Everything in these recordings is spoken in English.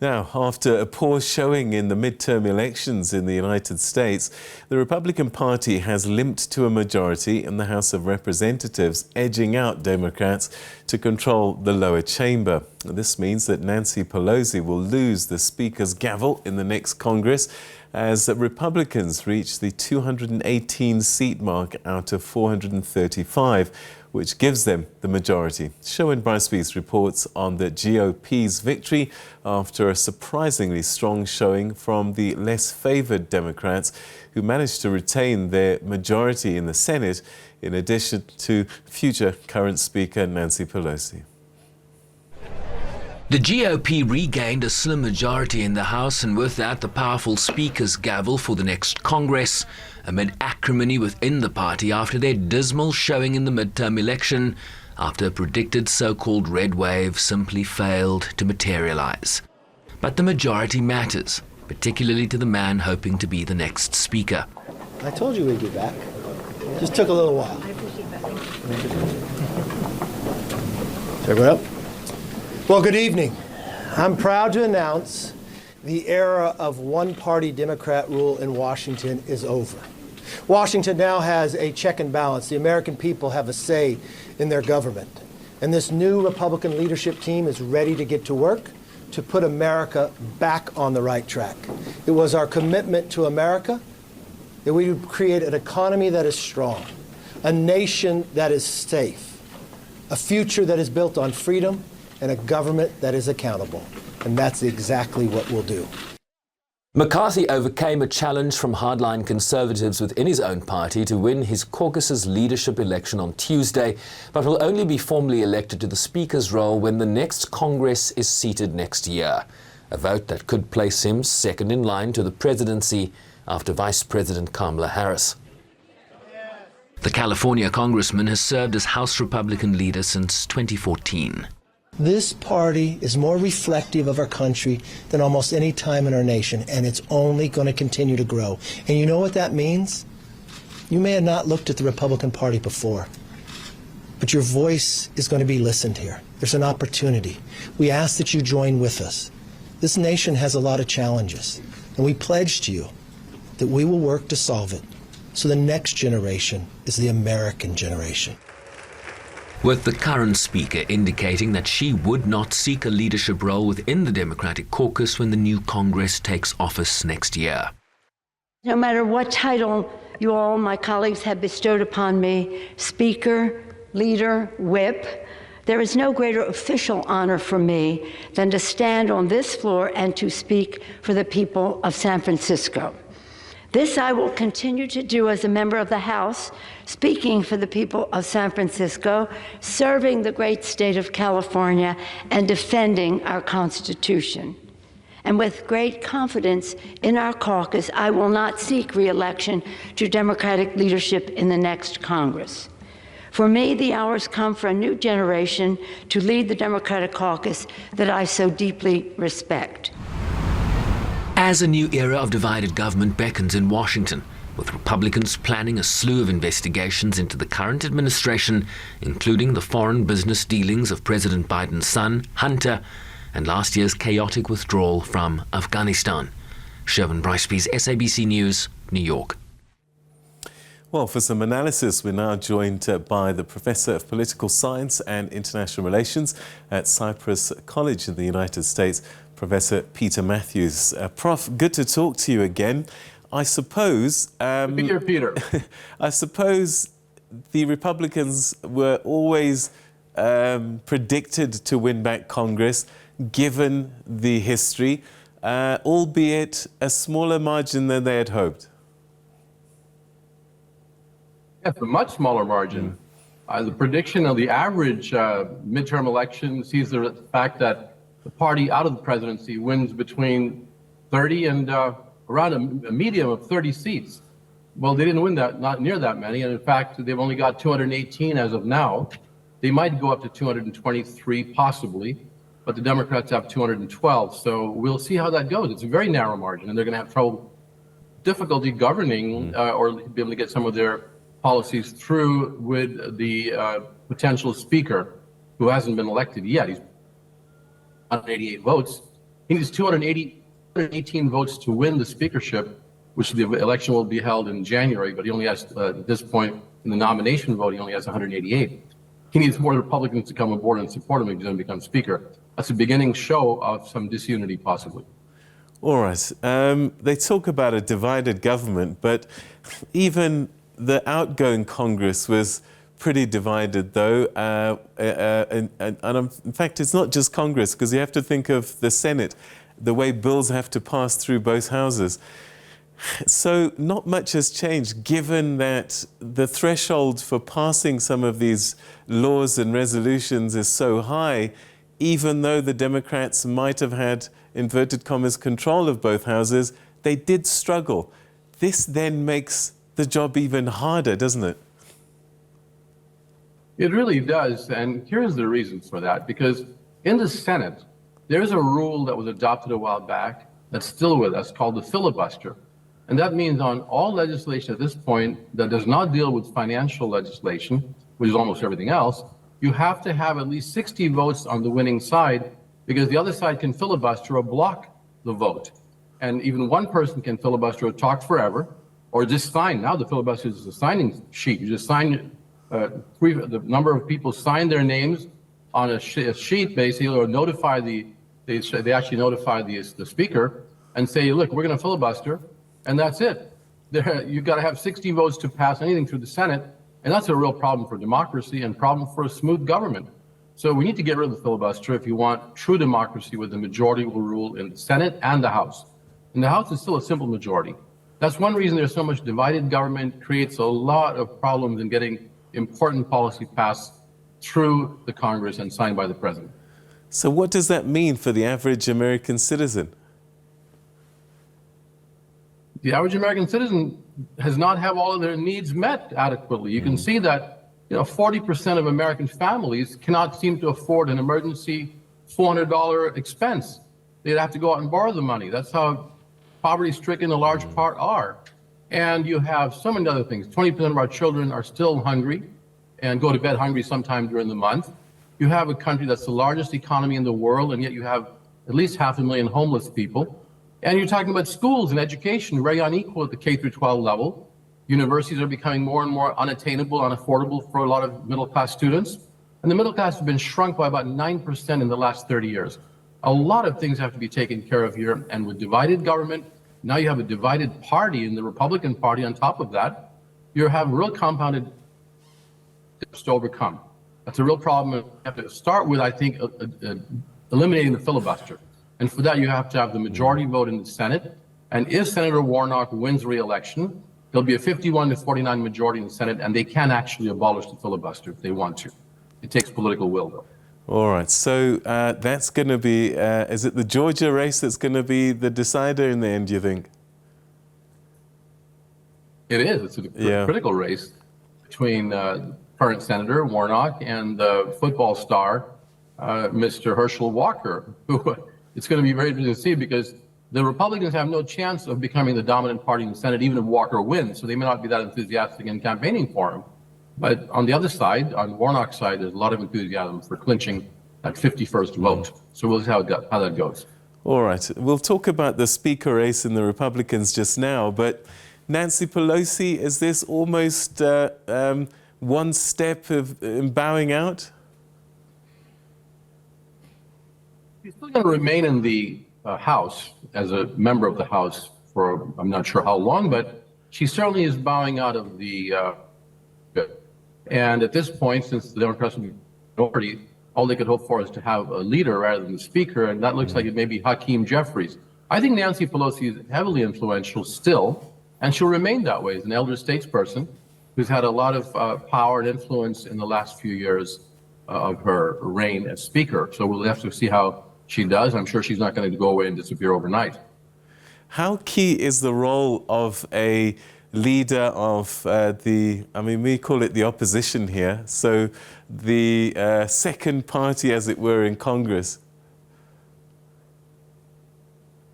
Now, after a poor showing in the midterm elections in the United States, the Republican Party has limped to a majority in the House of Representatives, edging out Democrats to control the lower chamber. This means that Nancy Pelosi will lose the Speaker's gavel in the next Congress as Republicans reach the 218-seat mark out of 435, which gives them the majority. Sherwin Bryce reports on the GOP's victory after a surprisingly strong showing from the less favoured Democrats, who managed to retain their majority in the Senate, in addition to future current Speaker Nancy Pelosi. The GOP regained a slim majority in the House, and with that, the powerful Speaker's gavel for the next Congress, amid acrimony within the party after their dismal showing in the midterm election, after a predicted so-called red wave simply failed to materialize. But the majority matters, particularly to the man hoping to be the next Speaker. I told you we'd get back. Just took a little while. I appreciate that. Everyone up? Well, good evening. I'm proud to announce the era of one-party Democrat rule in Washington is over. Washington now has a check and balance. The American people have a say in their government. And this new Republican leadership team is ready to get to work to put America back on the right track. It was our commitment to America that we would create an economy that is strong, a nation that is safe, a future that is built on freedom, and a government that is accountable. And that's exactly what we'll do. McCarthy overcame a challenge from hardline conservatives within his own party to win his caucus's leadership election on Tuesday, but will only be formally elected to the Speaker's role when the next Congress is seated next year, a vote that could place him second in line to the presidency after Vice President Kamala Harris. The California congressman has served as House Republican leader since 2014. This party is more reflective of our country than almost any time in our nation, and it's only going to continue to grow. And you know what that means? You may have not looked at the Republican Party before, but your voice is going to be listened here. There's an opportunity. We ask that you join with us. This nation has a lot of challenges, and we pledge to you that we will work to solve it, so the next generation is the American generation. With the current Speaker indicating that she would not seek a leadership role within the Democratic caucus when the new Congress takes office next year. No matter what title you all, my colleagues, have bestowed upon me, Speaker, Leader, Whip, there is no greater official honor for me than to stand on this floor and to speak for the people of San Francisco. This I will continue to do as a member of the House, speaking for the people of San Francisco, serving the great state of California, and defending our Constitution. And with great confidence in our caucus, I will not seek re-election to Democratic leadership in the next Congress. For me, the hour's come for a new generation to lead the Democratic caucus that I so deeply respect. As a new era of divided government beckons in Washington, with Republicans planning a slew of investigations into the current administration, including the foreign business dealings of President Biden's son, Hunter, and last year's chaotic withdrawal from Afghanistan. Sherwin Bryce, SABC News, New York. Well, for some analysis, we're now joined by the Professor of Political Science and International Relations at Cypress College in the United States, Professor Peter Matthews. Prof, good to talk to you again. I suppose... Peter. I suppose the Republicans were always predicted to win back Congress, given the history, albeit a smaller margin than they had hoped. Yes, a much smaller margin. The prediction of the average midterm election sees the fact that the party out of the presidency wins between 30 and around a medium of 30 seats. Well, they didn't win that, not near that many. And in fact, they've only got 218 as of now. They might go up to 223 possibly, but the Democrats have 212. So we'll see how that goes. It's a very narrow margin, and they're going to have difficulty governing or be able to get some of their policies through with the potential speaker who hasn't been elected yet. He's 188 votes. He needs 218 votes to win the speakership, which the election will be held in January, but he only has, at this point, in the nomination vote, he only has 188. He needs more Republicans to come aboard and support him if he's going to become Speaker. That's a beginning show of some disunity, possibly. All right. They talk about a divided government, but even the outgoing Congress was pretty divided, though. And in fact, it's not just Congress, because you have to think of the Senate, the way bills have to pass through both houses. So not much has changed, given that the threshold for passing some of these laws and resolutions is so high, even though the Democrats might have had, inverted commas, control of both houses, they did struggle. This then makes the job even harder, doesn't it? It really does, and here's the reason for that. Because in the Senate, there's a rule that was adopted a while back that's still with us called the filibuster. And that means on all legislation at this point that does not deal with financial legislation, which is almost everything else, you have to have at least 60 votes on the winning side, because the other side can filibuster or block the vote. And even one person can filibuster or talk forever, or just sign. Now the filibuster is a signing sheet. You just sign, the number of people sign their names on a sheet, basically, or notify they actually notify the speaker and say, look, we're going to filibuster, and that's it. You've got to have 60 votes to pass anything through the Senate, and that's a real problem for democracy and problem for a smooth government. So we need to get rid of the filibuster if you want true democracy, where the majority will rule in the Senate and the House. And the House is still a simple majority. That's one reason there's so much divided government, creates a lot of problems in getting important policy passed through the Congress and signed by the president. So what does that mean for the average American citizen? The average American citizen does not have all of their needs met adequately. You can see that 40% of American families cannot seem to afford an emergency $400 expense. They'd have to go out and borrow the money. That's how poverty-stricken a large part are. And you have so many other things. 20% of our children are still hungry and go to bed hungry sometime during the month. You have a country that's the largest economy in the world, and yet you have at least 500,000 homeless people. And you're talking about schools and education, very unequal at the K through 12 level. Universities are becoming more and more unattainable, unaffordable for a lot of middle-class students. And the middle class has been shrunk by about 9% in the last 30 years. A lot of things have to be taken care of here. And with divided government, now you have a divided party in the Republican Party on top of that. You have real compounded to overcome. That's a real problem. You have to start with, I think, eliminating the filibuster. And for that, you have to have the majority vote in the Senate. And if Senator Warnock wins re-election, there'll be a 51-49 majority in the Senate, and they can actually abolish the filibuster if they want to. It takes political will, though. All right. So that's going to be, is it the Georgia race that's going to be the decider in the end, do you think? It is. It's a critical race between current Senator Warnock and the football star, Mr. Herschel Walker, who it's going to be very interesting to see, because the Republicans have no chance of becoming the dominant party in the Senate, even if Walker wins. So they may not be that enthusiastic in campaigning for him. But on the other side, on Warnock's side, there's a lot of enthusiasm for clinching that 51st vote. So we'll see how that goes. All right. We'll talk about the speaker race and the Republicans just now. But Nancy Pelosi, is this almost one step in bowing out? She's still going to remain in the House as a member of the House for I'm not sure how long, but she certainly is bowing out of the and at this point, since the Democrats are the minority, all they could hope for is to have a leader rather than the speaker, and that looks like it may be Hakeem Jeffries. I think Nancy Pelosi is heavily influential still, and she'll remain that way as an elder statesperson who's had a lot of power and influence in the last few years of her reign as speaker. So we'll have to see how she does. I'm sure she's not going to go away and disappear overnight. How key is the role of a leader of we call it the opposition here, so the second party, as it were, in Congress?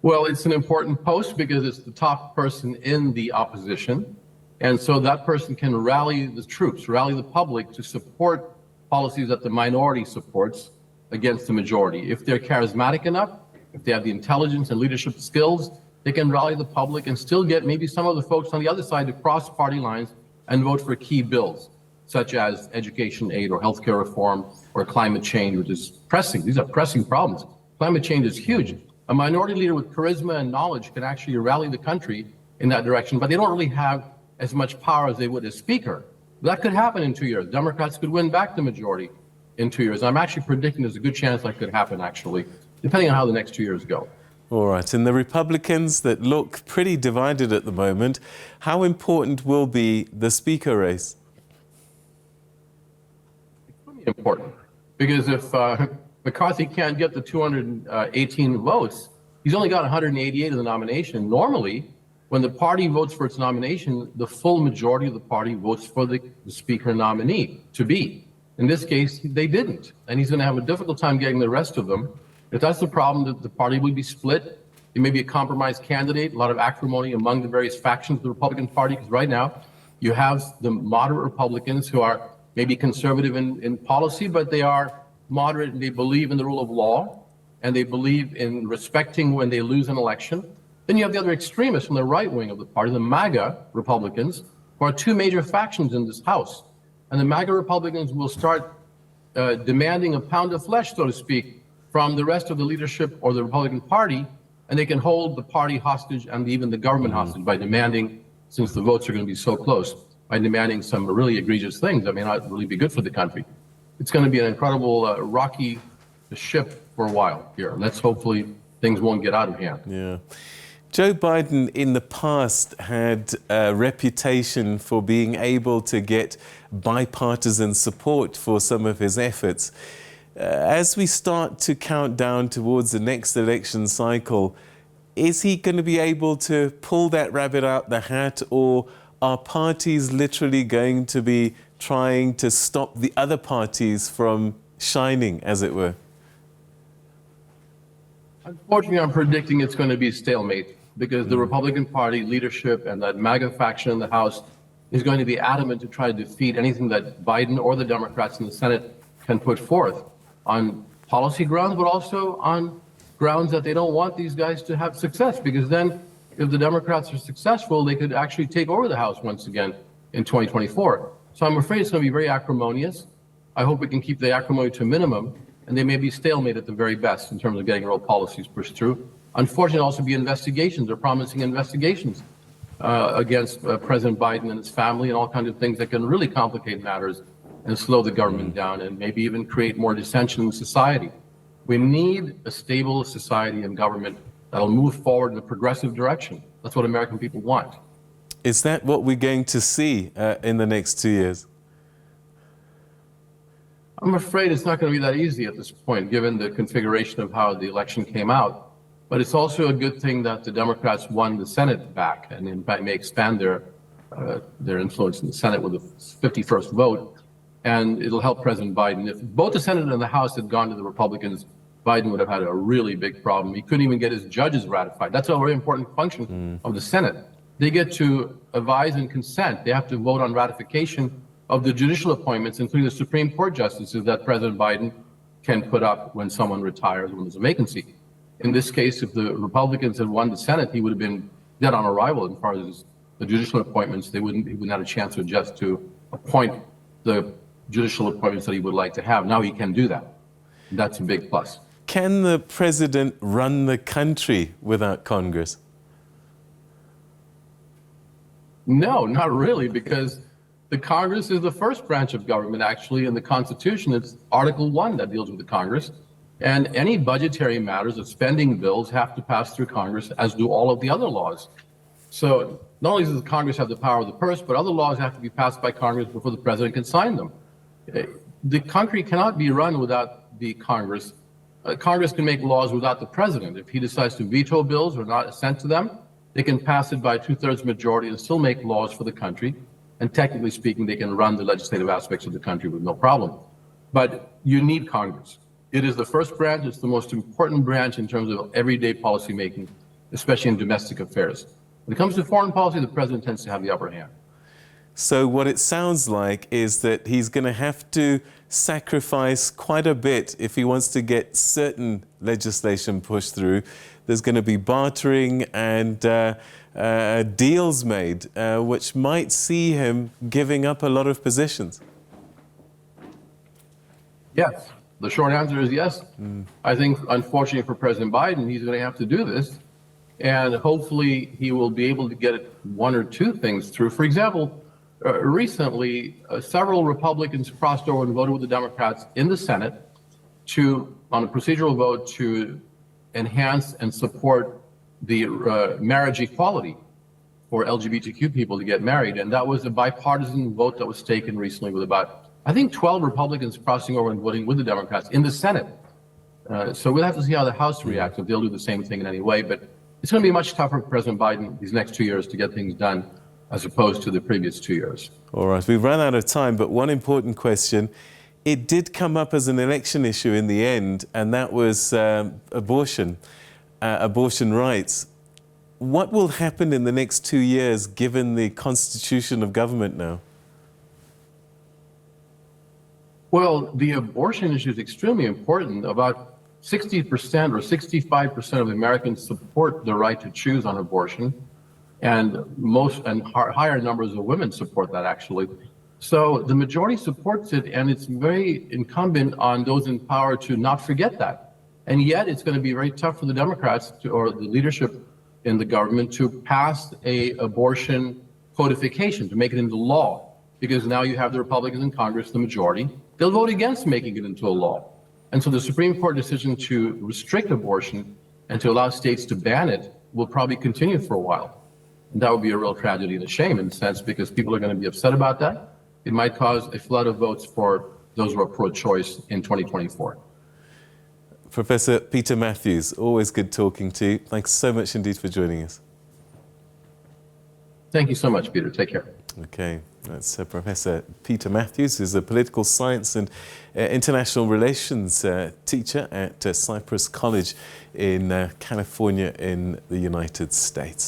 Well, it's an important post because it's the top person in the opposition. And so that person can rally the troops, rally the public to support policies that the minority supports against the majority. If they're charismatic enough, if they have the intelligence and leadership skills, they can rally the public and still get maybe some of the folks on the other side to cross party lines and vote for key bills, such as education aid or healthcare reform or climate change, which is pressing. These are pressing problems. Climate change is huge. A minority leader with charisma and knowledge can actually rally the country in that direction, but they don't really have as much power as they would as speaker. That could happen in 2 years. Democrats could win back the majority in 2 years. I'm actually predicting there's a good chance that could happen, actually, depending on how the next 2 years go. All right, and the Republicans that look pretty divided at the moment, how important will be the speaker race? It's really important, because if McCarthy can't get the 218 votes, he's only got 188 of the nomination. Normally, when the party votes for its nomination, the full majority of the party votes for the speaker nominee to be. In this case, they didn't, and he's going to have a difficult time getting the rest of them. If that's the problem, that the party will be split. It may be a compromise candidate, a lot of acrimony among the various factions of the Republican Party, because right now you have the moderate Republicans who are maybe conservative in policy, but they are moderate and they believe in the rule of law and they believe in respecting when they lose an election. Then you have the other extremists from the right wing of the party, the MAGA Republicans, who are two major factions in this House. And the MAGA Republicans will start demanding a pound of flesh, so to speak, from the rest of the leadership or the Republican Party, and they can hold the party hostage and even the government hostage by demanding, since the votes are going to be so close, by demanding some really egregious things that may not really be good for the country. It's going to be an incredible rocky ship for a while here. Let's hopefully things won't get out of hand. Yeah. Joe Biden in the past had a reputation for being able to get bipartisan support for some of his efforts. As we start to count down towards the next election cycle, is he going to be able to pull that rabbit out the hat, or are parties literally going to be trying to stop the other parties from shining, as it were? Unfortunately, I'm predicting it's going to be stalemate, because the Republican Party leadership and that MAGA faction in the House is going to be adamant to try to defeat anything that Biden or the Democrats in the Senate can put forth on policy grounds, but also on grounds that they don't want these guys to have success, because then if the Democrats are successful, they could actually take over the House once again in 2024. So I'm afraid it's going to be very acrimonious. I hope we can keep the acrimony to a minimum, and they may be stalemate at the very best in terms of getting real policies pushed through. Unfortunately, also be investigations or promising investigations against President Biden and his family and all kinds of things that can really complicate matters and slow the government down and maybe even create more dissension in society. We need a stable society and government that'll move forward in a progressive direction. That's what American people want. Is that what we're going to see in the next 2 years? I'm afraid it's not going to be that easy at this point, given the configuration of how the election came out. But it's also a good thing that the Democrats won the Senate back, and in fact may expand their influence in the Senate with the 51st vote. And it'll help President Biden. If both the Senate and the House had gone to the Republicans, Biden would have had a really big problem. He couldn't even get his judges ratified. That's a very important function of the Senate. They get to advise and consent. They have to vote on ratification of the judicial appointments, including the Supreme Court justices that President Biden can put up when someone retires, when there's a vacancy. In this case, if the Republicans had won the Senate, he would have been dead on arrival as far as the judicial appointments. He wouldn't have a chance to adjust to appoint the judicial appointments that he would like to have. Now he can do that. That's a big plus. Can the president run the country without Congress? No, not really, because the Congress is the first branch of government, actually, in the Constitution. It's Article 1 that deals with the Congress. And any budgetary matters of spending bills have to pass through Congress, as do all of the other laws. So not only does the Congress have the power of the purse, but other laws have to be passed by Congress before the president can sign them. The country cannot be run without the Congress. Congress can make laws without the president. If he decides to veto bills or not assent to them, they can pass it by a 2/3 majority and still make laws for the country. And technically speaking, they can run the legislative aspects of the country with no problem. But you need Congress. It is the first branch. It's the most important branch in terms of everyday policy making, especially in domestic affairs. When it comes to foreign policy, the president tends to have the upper hand. So what it sounds like is that he's going to have to sacrifice quite a bit if he wants to get certain legislation pushed through. There's going to be bartering and deals made, which might see him giving up a lot of positions. Yes. The short answer is yes. I think, unfortunately for President Biden, he's going to have to do this. And hopefully he will be able to get one or two things through. For example, recently, several Republicans crossed over and voted with the Democrats in the Senate on a procedural vote to enhance and support the marriage equality for LGBTQ people to get married. And that was a bipartisan vote that was taken recently with about, I think, 12 Republicans crossing over and voting with the Democrats in the Senate. So we'll have to see how the House reacts, if they'll do the same thing in any way. But it's going to be much tougher for President Biden these next 2 years to get things done as opposed to the previous 2 years. All right, we've run out of time, but one important question. It did come up as an election issue in the end, and that was abortion rights. What will happen in the next 2 years given the constitution of government now? Well, the abortion issue is extremely important. About 60% or 65% of Americans support the right to choose on abortion, and higher numbers of women support that, actually. So the majority supports it, and it's very incumbent on those in power to not forget that. And yet it's going to be very tough for the Democrats or the leadership in the government to pass a abortion codification, to make it into law, because now you have the Republicans in Congress, the majority. They'll vote against making it into a law. And so the Supreme Court decision to restrict abortion and to allow states to ban it will probably continue for a while. And that would be a real tragedy and a shame in a sense, because people are going to be upset about that. It might cause a flood of votes for those who are pro-choice in 2024. Professor Peter Matthews, always good talking to you. Thanks so much indeed for joining us. Thank you so much, Peter. Take care. Okay, that's Professor Peter Matthews, who's a political science and international relations teacher at Cypress College in California in the United States.